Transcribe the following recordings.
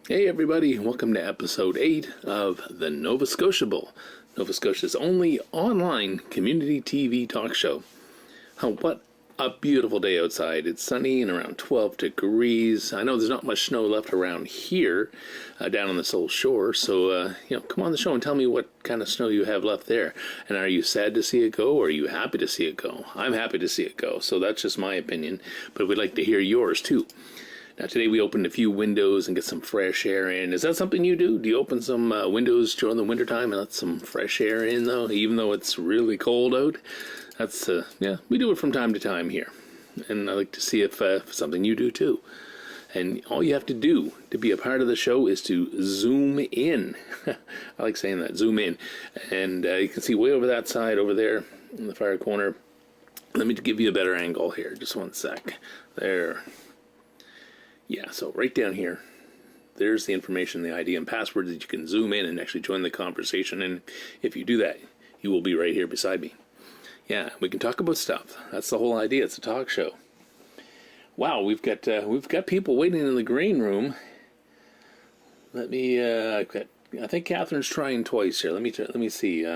Hey everybody, welcome to episode 8 of the Nova Scotiable, Nova Scotia's only online community TV talk show. Oh, what a beautiful day outside. It's sunny and around 12 degrees. I know there's not much snow left around here, down on the South Shore, so come on the show and tell me what kind of snow you have left there. And are you sad to see it go, or are you happy to see it go? I'm happy to see it go, so that's just my opinion, but we'd like to hear yours too. Now today we opened a few windows and get some fresh air in. Is that something you do? Do you open some windows during the wintertime and let some fresh air in though, even though it's really cold out? That's, we do it from time to time here. And I like to see if something you do too. And all you have to do to be a part of the show is to zoom in. I like saying that, zoom in. And you can see way over that side over there in the far corner. Let me give you a better angle here, just one sec. There. Yeah, so right down here, there's the information, the ID and password that you can zoom in and actually join the conversation. And if you do that, you will be right here beside me. Yeah, we can talk about stuff. That's the whole idea. It's a talk show. Wow, we've got people waiting in the green room. Let me. I think Catherine's trying twice here. Let me see.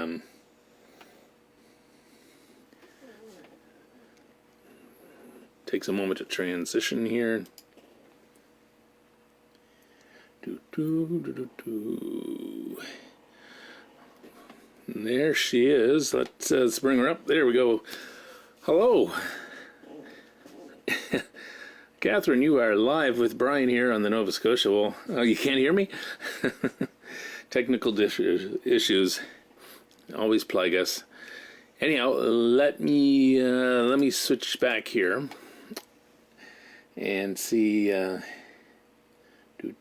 Takes a moment to transition here. And there she is. Let's bring her up. There we go. Hello. Catherine, you are live with Brian here on the Nova Scotia. Well, you can't hear me? Technical issues always plague us. Anyhow, let me switch back here and see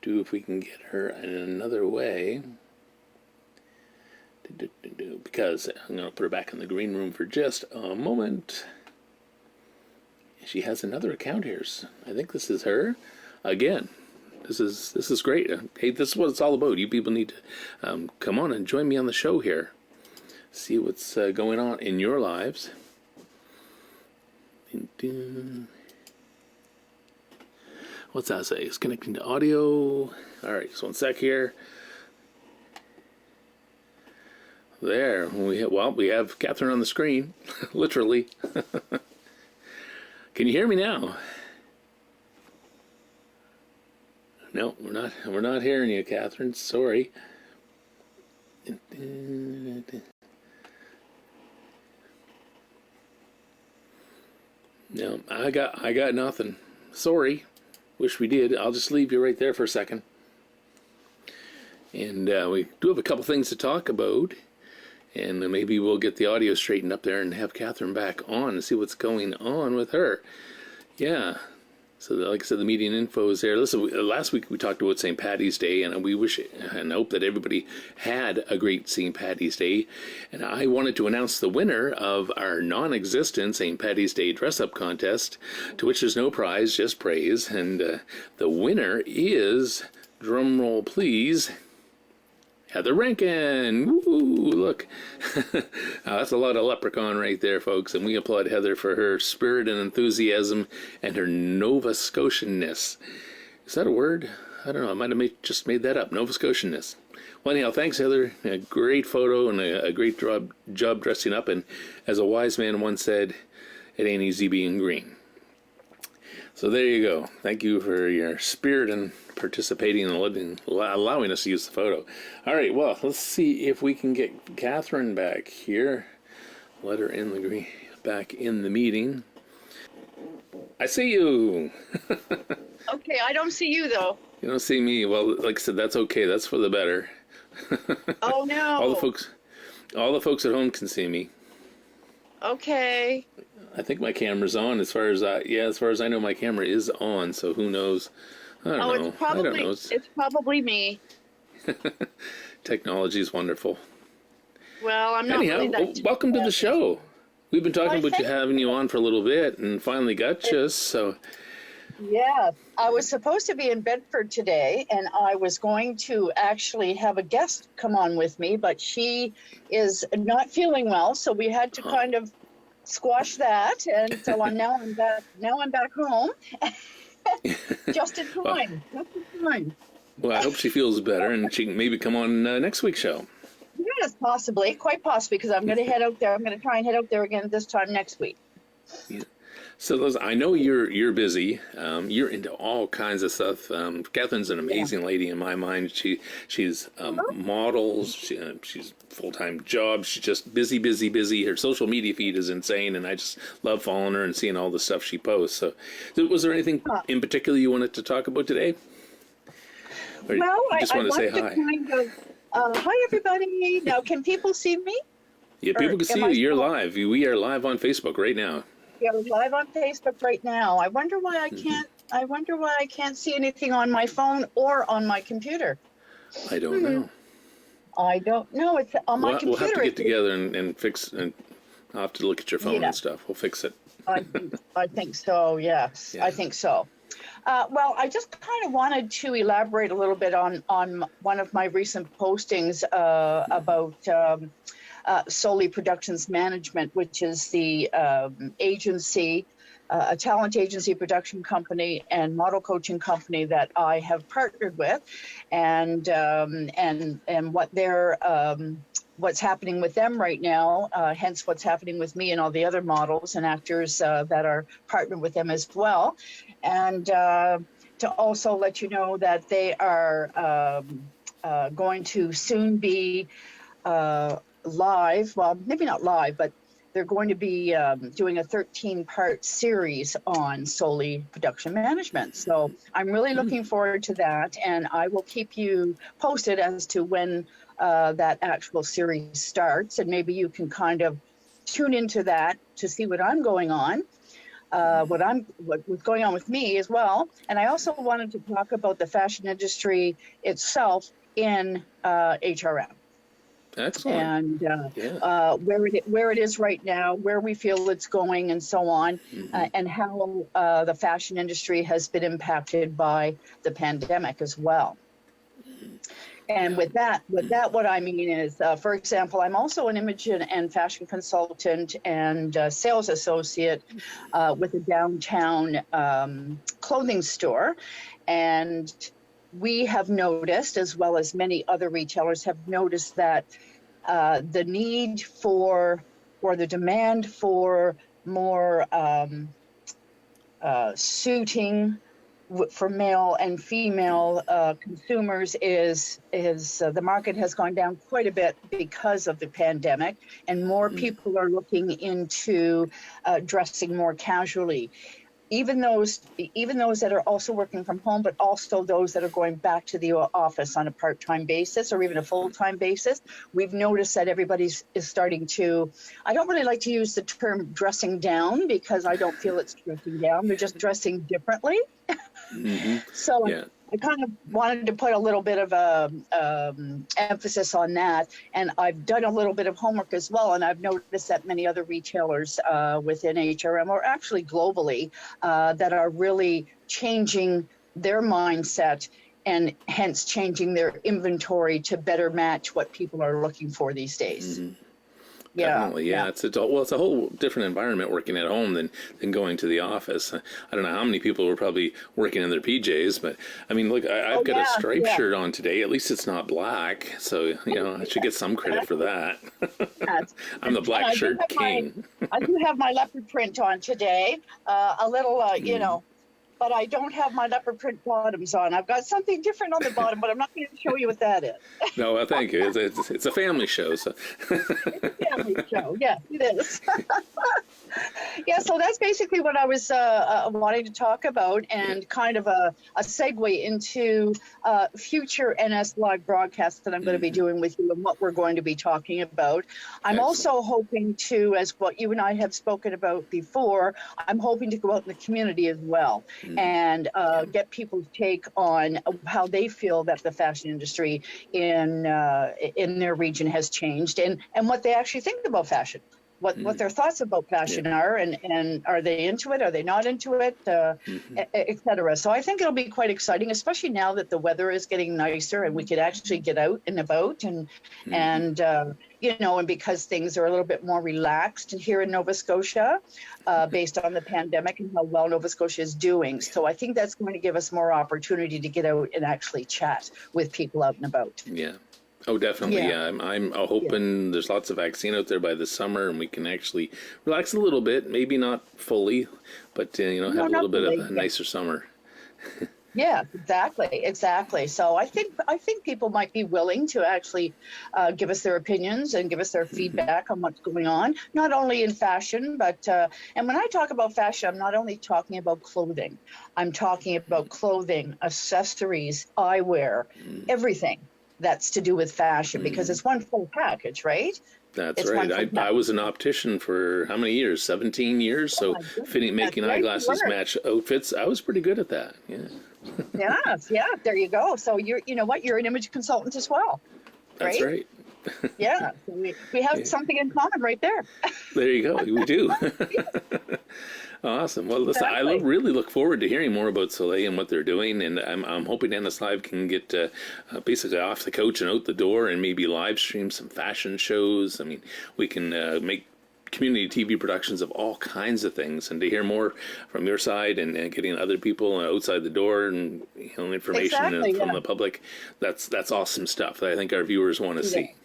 if we can get her in another way. Because I'm going to put her back in the green room for just a moment. She has another account here. I think this is her. Again, this is great. Hey, this is what it's all about. You people need to come on and join me on the show here. See what's going on in your lives. What's that say? It's connecting to audio. All right, just one sec here. There. We have Catherine on the screen, literally. Can you hear me now? No, we're not hearing you, Catherine. Sorry. No, I got nothing. Sorry. Wish we did. I'll just leave you right there for a second. And we do have a couple things to talk about. And maybe we'll get the audio straightened up there and have Catherine back on and see what's going on with her. Yeah. So like I said, the meeting info is there. Listen, last week we talked about St. Paddy's Day, and we wish and hope that everybody had a great St. Paddy's Day. And I wanted to announce the winner of our non-existent St. Paddy's Day dress-up contest, to which there's no prize, just praise. And the winner is, drum roll please, Heather Rankin. Woo, look. That's a lot of leprechaun right there, folks. And we applaud Heather for her spirit and enthusiasm and her Nova Scotianness. Is that a word? I don't know. I might have just made that up. Nova Scotianess. Well, anyhow, thanks, Heather. A great photo and a great job dressing up. And as a wise man once said, it ain't easy being green. So there you go. Thank you for your spirit and participating and allowing us to use the photo. All right, well, let's see if we can get Catherine back here. Let her back in the meeting. I see you. Okay, I don't see you though. You don't see me. Well, like I said, that's okay. That's for the better. Oh no. All the folks at home can see me. Okay. I think my camera's on. As far as I know, my camera is on. So who knows? I don't know. It's probably me. Technology is wonderful. Well, I'm not. Anyhow, welcome to the show. We've been talking about having you on for a little bit, and finally got you. So. Yeah, I was supposed to be in Bedford today, and I was going to actually have a guest come on with me, but she is not feeling well, so we had to kind of squash that. And so now I'm back home, just in time. Well, I hope she feels better, and she can maybe come on next week's show. Yes, possibly, quite possibly, because I'm going to head out there. I'm going to try and head out there again this time next week. Yeah. So, Liz, I know you're busy. You're into all kinds of stuff. Catherine's an amazing lady in my mind. She's models. She's full-time job. She's just busy, busy, busy. Her social media feed is insane, and I just love following her and seeing all the stuff she posts. So, was there anything in particular you wanted to talk about today? Or Well, you just want to say hi? Hi, everybody. Now, can people see me? Yeah, people can see you. You're live. We are live on Facebook right now. Yeah, we're live on Facebook right now. I wonder why I can't. I wonder why I can't see anything on my phone or on my computer. I don't know. I don't know. It's on my computer. We'll have to get together and fix. And I'll have to look at your phone and stuff. We'll fix it. I think so. Yes, I think so. Well, I just kind of wanted to elaborate a little bit on one of my recent postings about Solely Productions Management, which is the agency, a talent agency, production company, and model coaching company that I have partnered with, and what they're what's happening with them right now, hence what's happening with me and all the other models and actors that are partnered with them as well. And to also let you know that they are going to soon be live, well, maybe not live, but they're going to be doing a 13-part series on Solely Production Management. So I'm really looking forward to that, and I will keep you posted as to when that actual series starts, and maybe you can kind of tune into that to see what I'm going on, what's going on with me as well. And I also wanted to talk about the fashion industry itself in HRM. Excellent. And where it is right now, where we feel it's going, and so on, and how the fashion industry has been impacted by the pandemic as well. And with that, what I mean is, for example, I'm also an image and fashion consultant and sales associate with a downtown clothing store, and we have noticed, as well as many other retailers have noticed, that the need for, or the demand for more suiting for male and female consumers is the market has gone down quite a bit because of the pandemic, and more people are looking into dressing more casually. Even those that are also working from home, but also those that are going back to the office on a part-time basis or even a full-time basis, we've noticed that everybody is starting to, I don't really like to use the term dressing down, because I don't feel it's dressing down. They're just dressing differently. So I kind of wanted to put a little bit of emphasis on that, and I've done a little bit of homework as well, and I've noticed that many other retailers within HRM, or actually globally, that are really changing their mindset and hence changing their inventory to better match what people are looking for these days. Definitely, yeah. It's a whole different environment working at home than going to the office. I don't know how many people were probably working in their PJs, but I mean, look, I've got a striped shirt on today. At least it's not black, so I should get some credit for that. I'm the black shirt king. I do have my leopard print on today, a little, but I don't have my leopard print bottoms on. I've got something different on the bottom, but I'm not going to show you what that is. No, well, thank you. It's a family show. So. It's a family show. Yes, it is. Yeah, so that's basically what I was wanting to talk about, and kind of a segue into future NS Live broadcasts that I'm going to be doing with you and what we're going to be talking about. I'm also hoping to, as what you and I have spoken about before, I'm hoping to go out in the community as well and get people's take on how they feel that the fashion industry in their region has changed, and what they actually think about fashion. What their thoughts about fashion are, and are they into it? Are they not into it? Et cetera. So I think it'll be quite exciting, especially now that the weather is getting nicer and we could actually get out and about and and because things are a little bit more relaxed here in Nova Scotia, based on the pandemic and how well Nova Scotia is doing. So I think that's going to give us more opportunity to get out and actually chat with people out and about. Yeah. Oh, definitely. Yeah. I'm hoping there's lots of vaccine out there by the summer and we can actually relax a little bit, maybe not fully, but, have a little bit of a nicer summer. Yeah, exactly. So I think people might be willing to actually give us their opinions and give us their feedback on what's going on, not only in fashion, but and when I talk about fashion, I'm not only talking about clothing. I'm talking about clothing, accessories, eyewear, everything that's to do with fashion, because it's one full package, right? That's right. I was an optician for how many years? 17 years. So making eyeglasses match outfits. I was pretty good at that. Yeah. Yeah. There you go. So you're an image consultant as well. That's right. Yeah. So we have something in common right there. There you go. We do. Awesome. Well, listen, I really look forward to hearing more about Soleil and what they're doing, and I'm hoping NSLive can get basically off the couch and out the door and maybe live stream some fashion shows. I mean, we can make community TV productions of all kinds of things, and to hear more from your side and getting other people outside the door and information from the public, that's awesome stuff. I think our viewers want to see.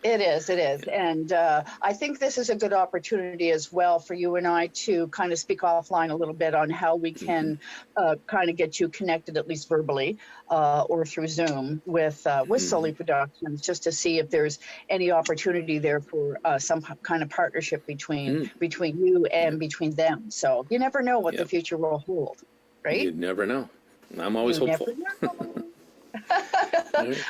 It is. And I think this is a good opportunity as well for you and I to kind of speak offline a little bit on how we can kind of get you connected, at least verbally, or through Zoom with Soleil Productions, just to see if there's any opportunity there for some kind of partnership between you and between them. So you never know what the future will hold, right? You never know. I'm always hopeful.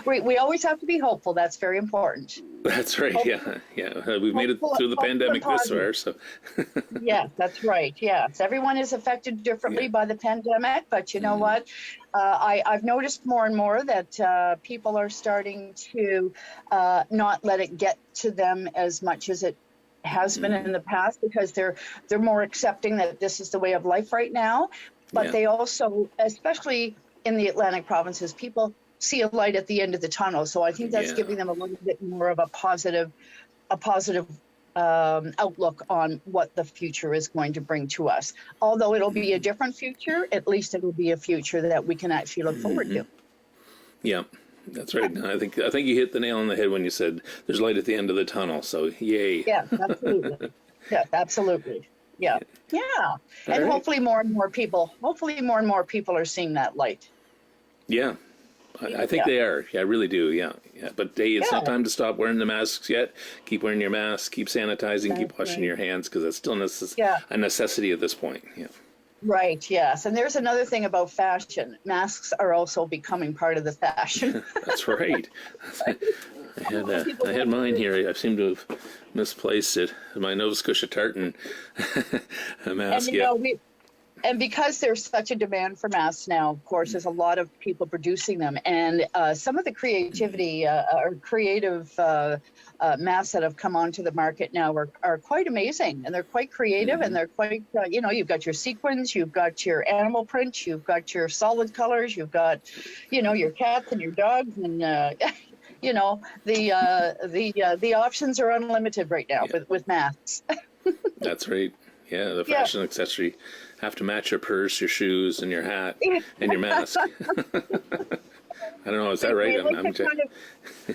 We always have to be hopeful. That's very important. That's right. Yeah. We've made it through the pandemic this far, so. Yeah, that's right. Yes, everyone is affected differently by the pandemic, but you know what? I've noticed more and more that people are starting to not let it get to them as much as it has been in the past, because they're more accepting that this is the way of life right now. But they also, especially in the Atlantic provinces, people see a light at the end of the tunnel. So I think that's giving them a little bit more of a positive outlook on what the future is going to bring to us. Although it'll be a different future, at least it'll be a future that we can actually look forward to. Yeah, that's right. I think you hit the nail on the head when you said there's light at the end of the tunnel. So yay. Yeah, absolutely. Absolutely. Yeah. And hopefully more and more people are seeing that light. Yeah. I think they are. Yeah, I really do. Yeah. But hey, it's not time to stop wearing the masks yet. Keep wearing your mask. Keep sanitizing. Keep washing your hands, because that's still a necessity at this point. Yeah. Right. Yes. And there's another thing about fashion. Masks are also becoming part of the fashion. That's right. I had mine here. I seem to have misplaced it. My Nova Scotia tartan mask. And because there's such a demand for masks now, of course, there's a lot of people producing them. And some of the creativity or creative masks that have come onto the market now are quite amazing. And they're quite creative, and they're quite, you've got your sequins, you've got your animal prints, you've got your solid colors, you've got, your cats and your dogs. And, the options are unlimited right now with masks. That's right. Yeah, the fashion accessory have to match your purse, your shoes, and your hat, and your mask. I don't know, is that right?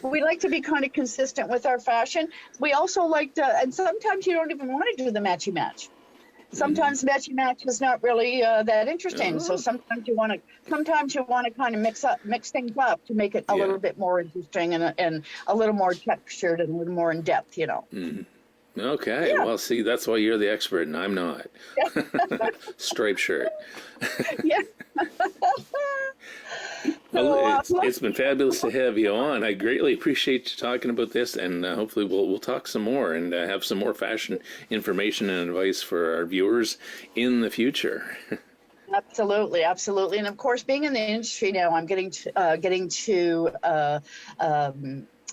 We like to be kind of consistent with our fashion. We also like to, and sometimes you don't even want to do the matchy match. Sometimes matchy match is not really that interesting. So sometimes you want to kind of mix things up to make it a little bit more interesting and a little more textured and a little more in depth, Okay, well, see, that's why you're the expert and I'm not. Striped shirt. Well, it's been fabulous to have you on. I greatly appreciate you talking about this, and hopefully we'll talk some more and have some more fashion information and advice for our viewers in the future. Absolutely. And of course, being in the industry now, I'm getting to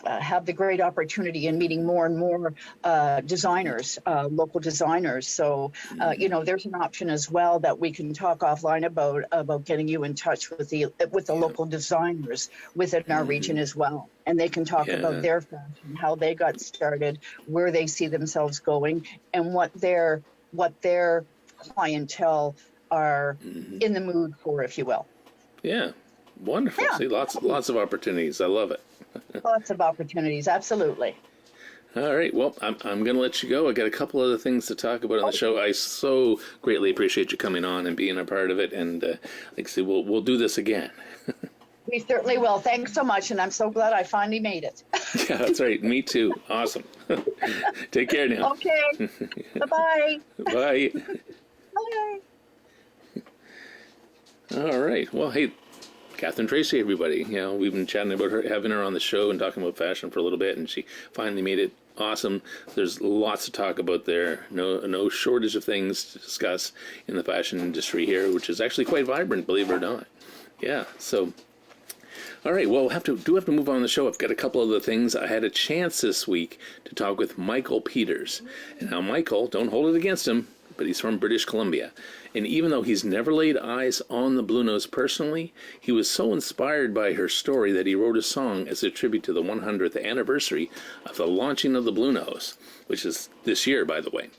have the great opportunity in meeting more and more designers, local designers. So, there's an option as well that we can talk offline about getting you in touch with the local designers within our region as well. And they can talk about their fashion, how they got started, where they see themselves going, and what their clientele are in the mood for, if you will. Yeah. Wonderful. Yeah. See, lots of opportunities. I love it. Lots of opportunities. Absolutely. All right. Well, I'm going to let you go. I got a couple other things to talk about on the show. I so greatly appreciate you coming on and being a part of it. And like I said, we'll do this again. We certainly will. Thanks so much. And I'm so glad I finally made it. Yeah, that's right. Me too. Awesome. Take care now. Okay. Bye-bye. Bye. Bye. All right. Well, hey, Catherine Tracy, everybody. We've been chatting about having her on the show and talking about fashion for a little bit, and she finally made it awesome. There's lots to talk about there. No shortage of things to discuss in the fashion industry here, which is actually quite vibrant, believe it or not. Yeah. So, all right. Well, do have to move on the show. I've got a couple other things. I had a chance this week to talk with Michael Peters, and now Michael, don't hold it against him, but he's from British Columbia. And even though he's never laid eyes on the Blue Nose personally, he was so inspired by her story that he wrote a song as a tribute to the 100th anniversary of the launching of the Blue Nose, which is this year, by the way.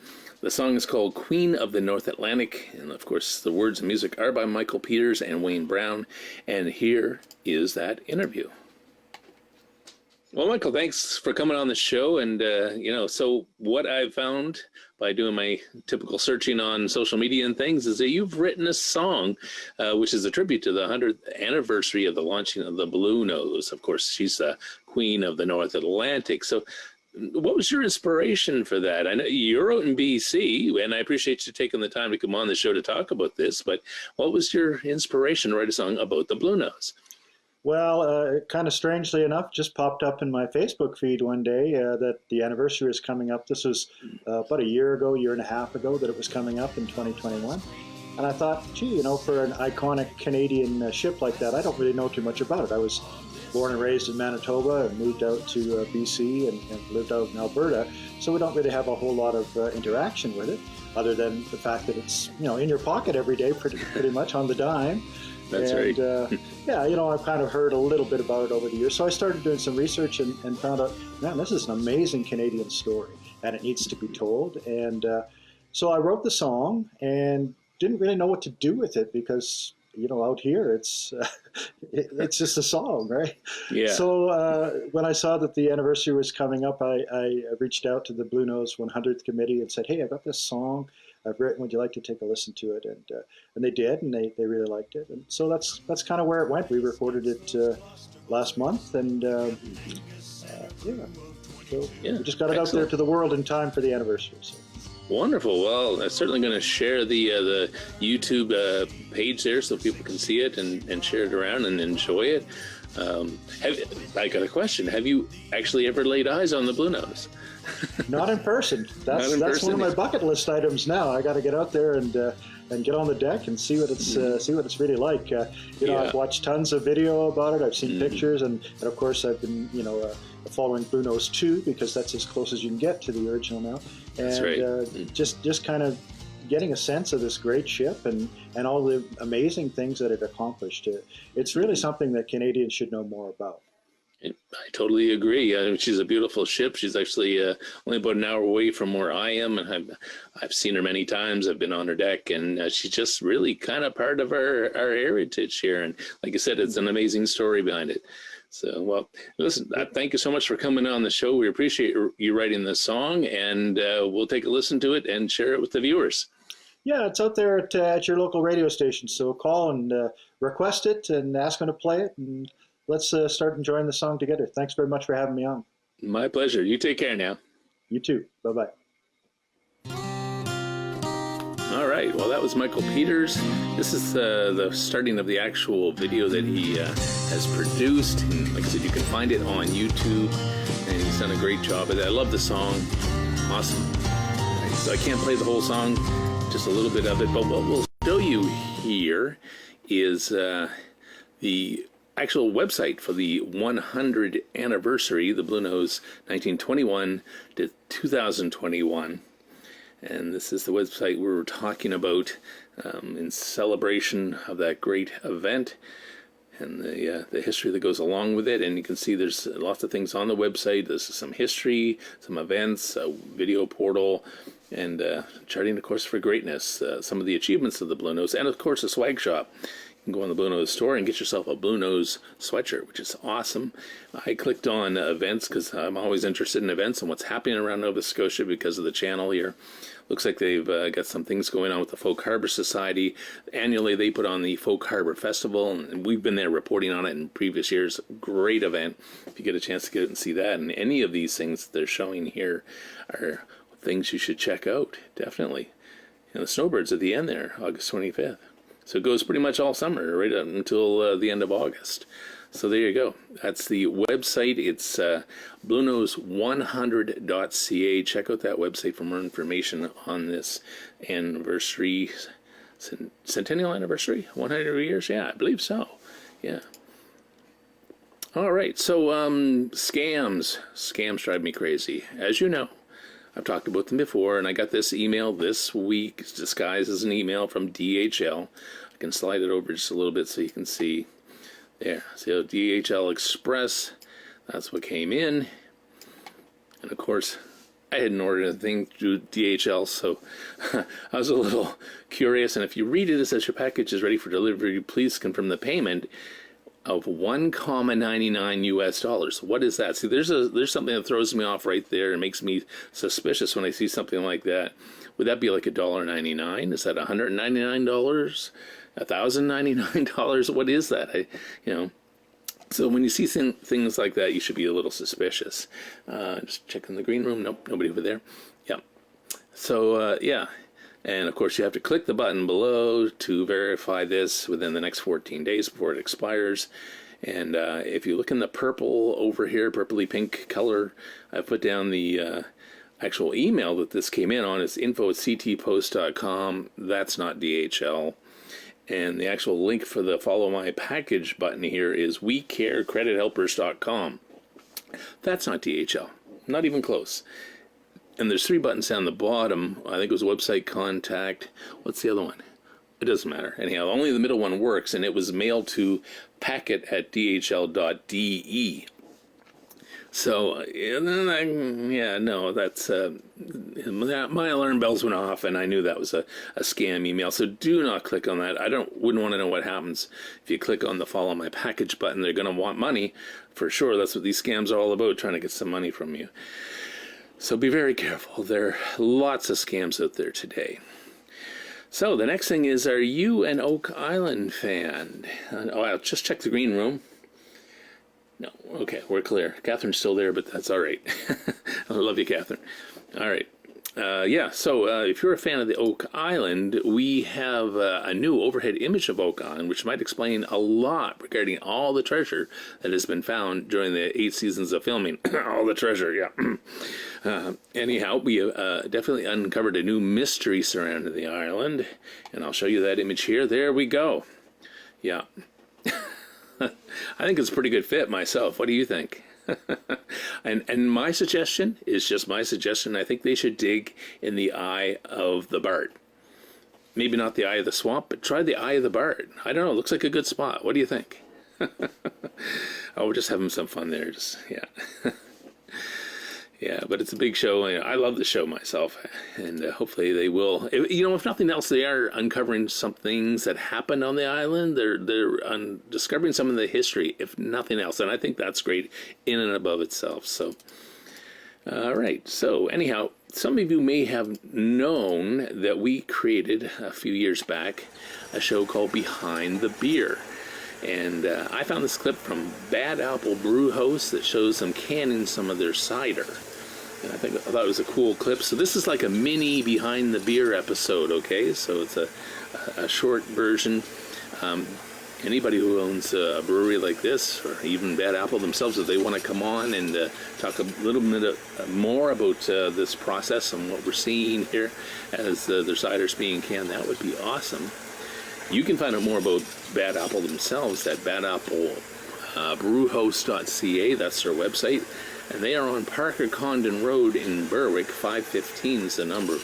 The song is called Queen of the North Atlantic, and of course the words and music are by Michael Peters and Wayne Brown, and here is that interview. Well, Michael, thanks for coming on the show. And, so what I've found by doing my typical searching on social media and things is that you've written a song, which is a tribute to the 100th anniversary of the launching of the Blue Nose. Of course, she's the Queen of the North Atlantic. So what was your inspiration for that? I know you're out in BC, and I appreciate you taking the time to come on the show to talk about this, but what was your inspiration to write a song about the Blue Nose? Well, kind of strangely enough, just popped up in my Facebook feed one day that the anniversary is coming up. This was about a year and a half ago that it was coming up in 2021. And I thought, gee, for an iconic Canadian ship like that, I don't really know too much about it. I was born and raised in Manitoba and moved out to BC and lived out in Alberta. So we don't really have a whole lot of interaction with it, other than the fact that it's, in your pocket every day, pretty much on the dime. That's right. I've kind of heard a little bit about it over the years. So I started doing some research and found out, man, this is an amazing Canadian story, and it needs to be told. And so I wrote the song and didn't really know what to do with it because, out here it's just a song, right? Yeah. So when I saw that the anniversary was coming up, I reached out to the Blue Nose 100th committee and said, hey, I got this song I've written. Would you like to take a listen to it? And they did, and they really liked it. And so that's kind of where it went. We recorded it last month, and so we just got it out there to the world in time for the anniversary. So. Wonderful. Well, I'm certainly going to share the YouTube page there so people can see it and share it around and enjoy it. I got a question. Have you actually ever laid eyes on the Blue Nose? Not in person. That's one of my bucket list items now. I got to get out there and get on the deck and see what it's really like. I've watched tons of video about it. I've seen pictures, and of course I've been following Blue Nose 2 because that's as close as you can get to the original now. And that's right. Just kind of getting a sense of this great ship and all the amazing things that it accomplished. It's really something that Canadians should know more about. I totally agree. She's a beautiful ship. She's actually only about an hour away from where I am, and I've seen her many times. I've been on her deck, and she's just really kind of part of our heritage here. And like I said, it's an amazing story behind it. So, well, listen, thank you so much for coming on the show. We appreciate you writing this song, and we'll take a listen to it and share it with the viewers. Yeah, it's out there at your local radio station. So call and request it and ask them to play it, and let's start enjoying the song together. Thanks very much for having me on. My pleasure. You take care now. You too. Bye-bye. All right. Well, that was Michael Peters. This is the starting of the actual video that he has produced. And like I said, you can find it on YouTube, and he's done a great job of it. I love the song. Awesome. Right, so I can't play the whole song, just a little bit of it. But what we'll show you here is the actual website for the 100 anniversary, the Blue Nose 1921 to 2021. And this is the website we were talking about in celebration of that great event and the history that goes along with it. And you can see there's lots of things on the website. This is some history, some events, a video portal, and charting a course for greatness, some of the achievements of the Blue Nose, and of course a swag shop. You can go on the Blue Nose store and get yourself a Blue Nose sweatshirt, which is awesome. I clicked on events because I'm always interested in events and what's happening around Nova Scotia because of the channel here. Looks like they've got some things going on with the Folk Harbor Society. Annually, they put on the Folk Harbor Festival, and we've been there reporting on it in previous years. Great event. If you get a chance to get it and see that, and any of these things that they're showing here are things you should check out, definitely. And the snowbirds at the end there, August 25th. So it goes pretty much all summer, right up until the end of August. So there you go. That's the website. It's bluenose100.ca. Check out that website for more information on this anniversary, centennial anniversary, 100 years. Yeah, I believe so. Yeah. All right. So scams drive me crazy, as you know. I've talked about them before, and I got this email this week, it's disguised as an email from DHL. I can slide it over just a little bit so you can see. There, so DHL Express, that's what came in. And of course, I hadn't ordered anything through DHL, so I was a little curious. And if you read it, it says your package is ready for delivery. Please confirm the payment of $1.99 US. What is that? See, there's something that throws me off right there and makes me suspicious when I see something like that. Would that be like $1.99? Is that $199? $1,099? What is that? So when you see things like that, you should be a little suspicious. Just checking the green room. Nope, nobody over there. Yep. So yeah. And of course, you have to click the button below to verify this within the next 14 days before it expires. And if you look in the purple over here, purpley pink color, I put down the actual email that this came in on. It's info@ctpost.com. That's not DHL. And the actual link for the follow my package button here is wecarecredithelpers.com. That's not DHL. Not even close. And there's 3 buttons down the bottom. I think it was website contact. What's the other one? It doesn't matter. Anyhow, only the middle one works, and it was mailed to packet@dhl.de. So, no, that's my alarm bells went off, and I knew that was a scam email. So do not click on that. Wouldn't want to know what happens if you click on the follow my package button. They're going to want money for sure. That's what these scams are all about, trying to get some money from you. So be very careful. There are lots of scams out there today. So the next thing is, are you an Oak Island fan? I'll just check the green room. No, okay, we're clear. Catherine's still there, but that's all right. I love you, Catherine. All right. So if you're a fan of the Oak Island, we have a new overhead image of Oak Island, which might explain a lot regarding all the treasure that has been found during the 8 seasons of filming. All the treasure, yeah. Anyhow, we definitely uncovered a new mystery surrounding the island, and I'll show you that image here. There we go. Yeah. I think it's a pretty good fit myself. What do you think? And my suggestion is just my suggestion. I think they should dig in the eye of the Bard. Maybe not the eye of the swamp, but try the eye of the Bard. I don't know. It looks like a good spot. What do you think? We're just having some fun there. Yeah. Yeah, but it's a big show. I love the show myself, and hopefully they will. If nothing else, they are uncovering some things that happened on the island. They're discovering some of the history, if nothing else, and I think that's great in and above itself. So, all right. So anyhow, some of you may have known that we created a few years back a show called Behind the Beer. And I found this clip from Bad Apple Brewhouse that shows them canning some of their cider. And I thought it was a cool clip. So this is like a mini Behind the Beer episode, okay? So it's a short version. Anybody who owns a brewery like this, or even Bad Apple themselves, if they want to come on and talk a little bit more about this process and what we're seeing here as their cider's being canned, that would be awesome. You can find out more about Bad Apple themselves at brewhouse.ca. That's their website. And they are on Parker Condon Road in Berwick. 515 is the number.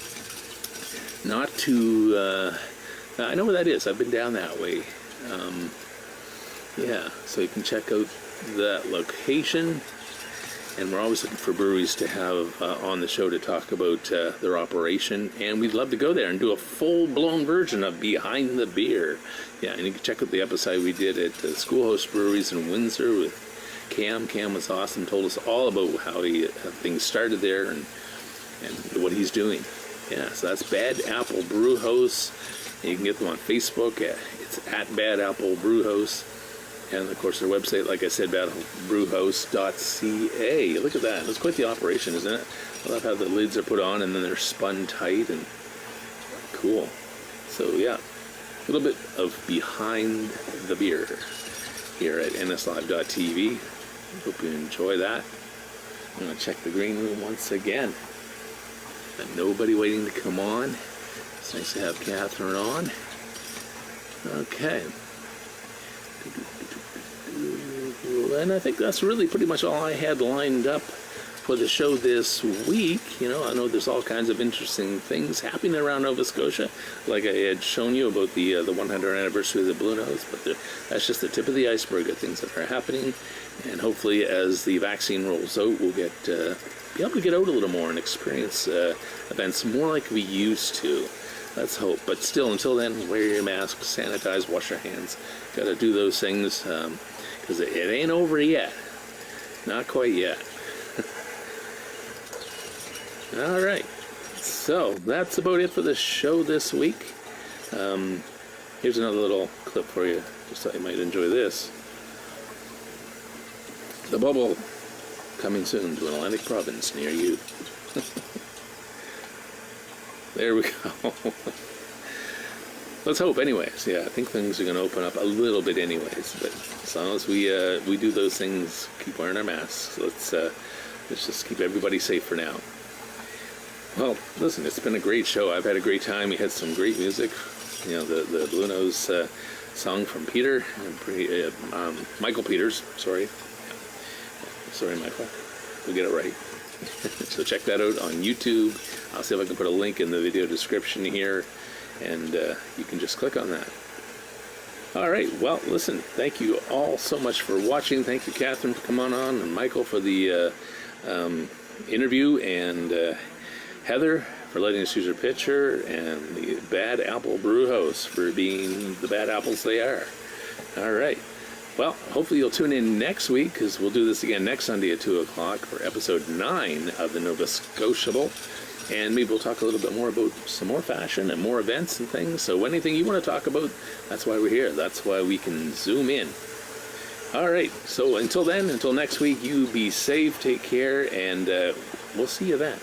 Not too... I know where that is. I've been down that way. Yeah, so you can check out that location. And we're always looking for breweries to have on the show to talk about their operation. And we'd love to go there and do a full-blown version of Behind the Beer. Yeah, and you can check out the episode we did at Schoolhouse Breweries in Windsor with Cam. Cam was awesome, told us all about how things started there and what he's doing. Yeah, so that's Bad Apple Brewhouse. You can get them on Facebook. It's at Bad Apple Brewhouse. And, of course, their website, like I said, badapple.brewhouse.ca. Look at that. That's quite the operation, isn't it? I love how the lids are put on and then they're spun tight. And cool. So, yeah, a little bit of Behind the Beer here at NSLive.tv. Hope you enjoy that. I'm going to check the green room once again. And nobody waiting to come on. It's nice to have Catherine on. Okay. And I think that's really pretty much all I had lined up for the show this week. You know, I know there's all kinds of interesting things happening around Nova Scotia, like I had shown you about the 100th anniversary of the Blue Nose, but that's just the tip of the iceberg of things that are happening. And hopefully, as the vaccine rolls out, we'll be able to get out a little more and experience events more like we used to. Let's hope. But still, until then, wear your mask, sanitize, wash your hands. Got to do those things because it ain't over yet. Not quite yet. All right. So that's about it for the show this week. Here's another little clip for you. Just thought you might enjoy this. The Bubble, coming soon to an Atlantic province near you. There we go. Let's hope, anyways. Yeah, I think things are going to open up a little bit, anyways. But as long as we do those things, keep wearing our masks. Let's just keep everybody safe for now. Well, listen, it's been a great show. I've had a great time. We had some great music. You know, the Blue Nose song from Peter, Michael Peters. Sorry, Michael. We'll get it right. So check that out on YouTube. I'll see if I can put a link in the video description here, and you can just click on that. All right, well, listen, thank you all so much for watching. Thank you, Catherine, for coming on, and Michael for the interview, and Heather for letting us use her picture, and the Bad Apple Brewhouse for being the bad apples they are. All right. Well, hopefully you'll tune in next week, because we'll do this again next Sunday at 2 o'clock for episode 9 of the Nova Scotiable. And maybe we'll talk a little bit more about some more fashion and more events and things. So anything you want to talk about, that's why we're here. That's why we can zoom in. All right. So until then, until next week, you be safe, take care, and we'll see you then.